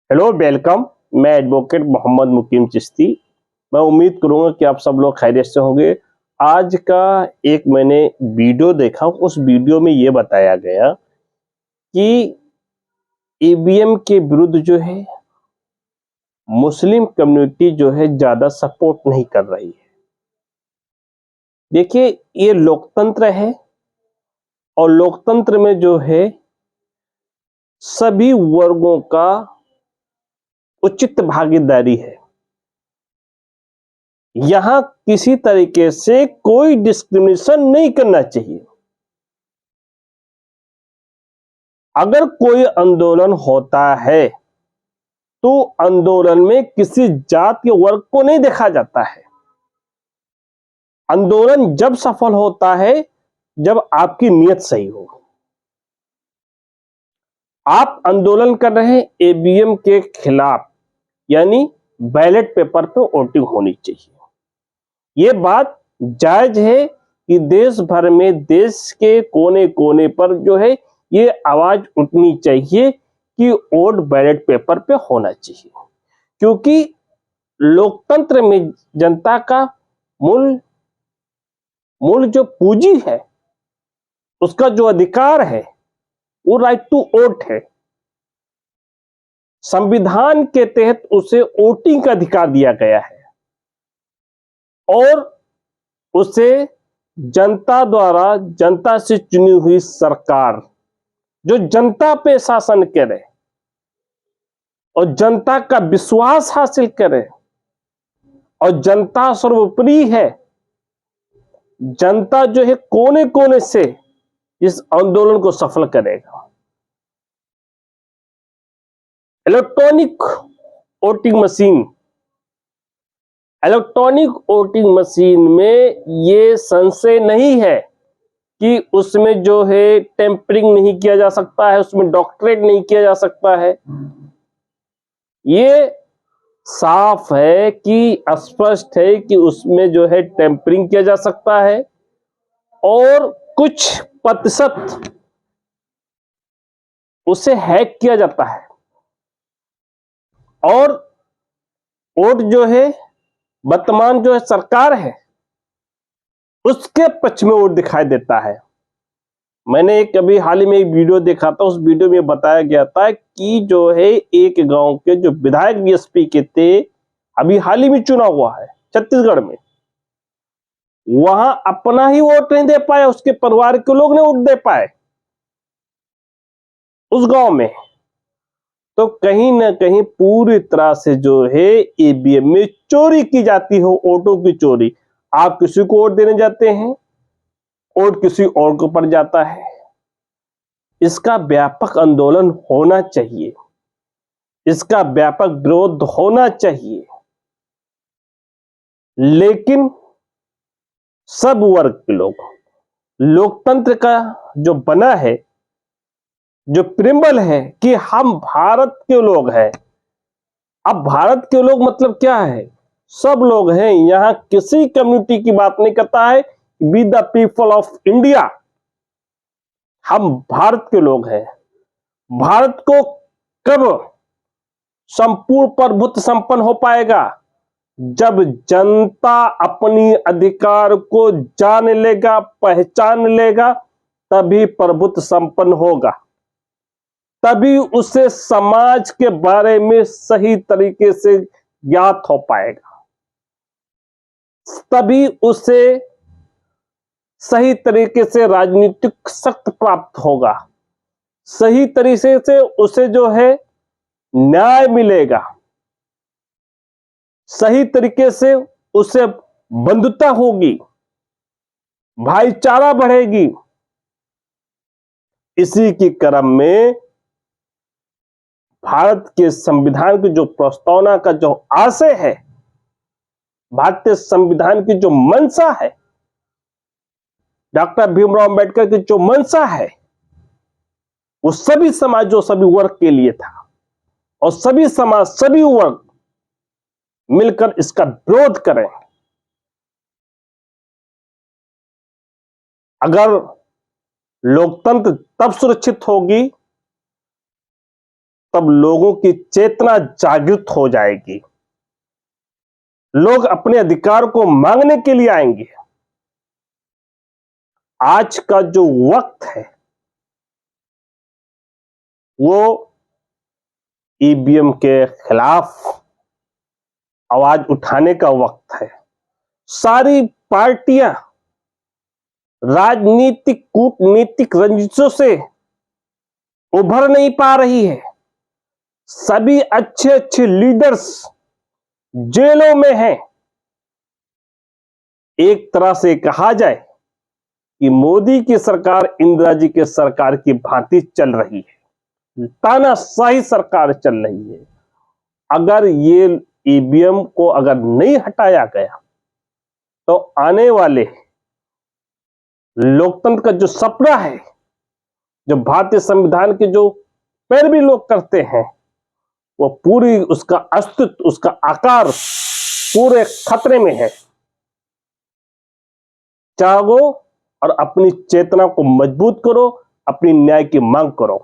Hello welcome. मैं advocate Mohammad मुकीम चिश्ती। मैं उम्मीद करूंगा कि आप सब लोग खैरियत से होंगे। आज का एक मैंने वीडियो देखा, उस वीडियो में ये बताया गया कि ईवीएम के विरुद्ध जो है मुस्लिम कम्युनिटी जो है ज्यादा सपोर्ट नहीं कर रही है। देखिए, ये लोकतंत्र है और लोकतंत्र में जो है सभी वर्गों का उचित भागीदारी है। यहां किसी तरीके से कोई डिस्क्रिमिनेशन नहीं करना चाहिए। अगर कोई आंदोलन होता है तो आंदोलन में किसी जात के वर्ग को नहीं देखा जाता है। आंदोलन जब सफल होता है जब आपकी नीयत सही हो। आप आंदोलन कर रहे हैं ईवीएम के खिलाफ, यानी बैलेट पेपर पे वोटिंग होनी चाहिए। ये बात जायज है कि देश भर में, देश के कोने कोने पर जो है ये आवाज उठनी चाहिए कि वोट बैलेट पेपर पे होना चाहिए, क्योंकि लोकतंत्र में जनता का मूल मूल जो पूंजी है, उसका जो अधिकार है वो राइट टू वोट है। संविधान के तहत उसे वोटिंग का अधिकार दिया गया है और उसे जनता द्वारा, जनता से चुनी हुई सरकार जो जनता पे शासन करे और जनता का विश्वास हासिल करे और जनता सर्वोपरि है। जनता जो है कोने कोने से इस आंदोलन को सफल करेगा। Electronic voting machine, electronic voting machine में ये संशय नहीं है कि उसमें जो है टेम्परिंग नहीं किया जा सकता है, उसमें डॉक्टरेट नहीं किया जा सकता है। ये साफ है कि स्पष्ट है कि उसमें जो है टेम्परिंग किया जा सकता है और कुछ प्रतिशत उसे हैक किया जाता है और वोट जो है वर्तमान जो है सरकार है उसके पक्ष में वोट दिखाई देता है। मैंने एक अभी हाल ही में एक वीडियो देखा था, उस वीडियो में बताया गया था कि जो है एक गांव के जो विधायक बीएसपी के थे, अभी हाल ही में चुना हुआ है छत्तीसगढ़ में, वहां अपना ही वोट नहीं दे पाए, उसके परिवार के लोग नहीं वोट दे पाए उस गांव में। तो कहीं ना कहीं पूरी तरह से जो है ईवीएम में चोरी की जाती हो, वोटों की चोरी। आप किसी को वोट देने जाते हैं, वोट किसी और को पड़ जाता है। इसका व्यापक आंदोलन होना चाहिए, इसका व्यापक विरोध होना चाहिए, लेकिन सब वर्ग के लोग, लोकतंत्र का जो बना है, जो प्रिंबल है कि हम भारत के लोग हैं। अब भारत के लोग मतलब क्या है? सब लोग हैं। यहां किसी कम्युनिटी की बात नहीं करता है। Be the people of India, हम भारत के लोग हैं। भारत को कब संपूर्ण प्रभुत्व संपन्न हो पाएगा? जब जनता अपनी अधिकार को जान लेगा, पहचान लेगा, तभी प्रभुत्व संपन्न होगा। तभी उसे समाज के बारे में सही तरीके से ज्ञात हो पाएगा, तभी उसे सही तरीके से राजनीतिक शक्ति प्राप्त होगा, सही तरीके से उसे जो है न्याय मिलेगा, सही तरीके से उसे बंधुता होगी, भाईचारा बढ़ेगी। इसी की क्रम में भारत के संविधान की जो प्रस्तावना का जो आशय है, भारतीय संविधान की जो मंशा है, डॉक्टर भीमराव अंबेडकर की जो मंशा है, वो सभी समाजों, सभी वर्ग के लिए था और सभी समाज, सभी वर्ग मिलकर इसका विरोध करें। अगर लोकतंत्र तब सुरक्षित होगी तब लोगों की चेतना जागृत हो जाएगी, लोग अपने अधिकार को मांगने के लिए आएंगे। आज का जो वक्त है वो ईवीएम के खिलाफ आवाज उठाने का वक्त है। सारी पार्टियां राजनीतिक कूटनीतिक रंजिशों से उभर नहीं पा रही है। सभी अच्छे अच्छे लीडर्स जेलों में हैं। एक तरह से कहा जाए कि मोदी की सरकार इंदिरा जी के सरकार की भांति चल रही है, तानाशाही सरकार चल रही है। अगर ये ईवीएम को अगर नहीं हटाया गया तो आने वाले लोकतंत्र का जो सपना है, जो भारतीय संविधान के जो पैरवी लोग करते हैं, वो पूरी उसका अस्तित्व, उसका आकार पूरे खतरे में है। जागो और अपनी चेतना को मजबूत करो, अपनी न्याय की मांग करो।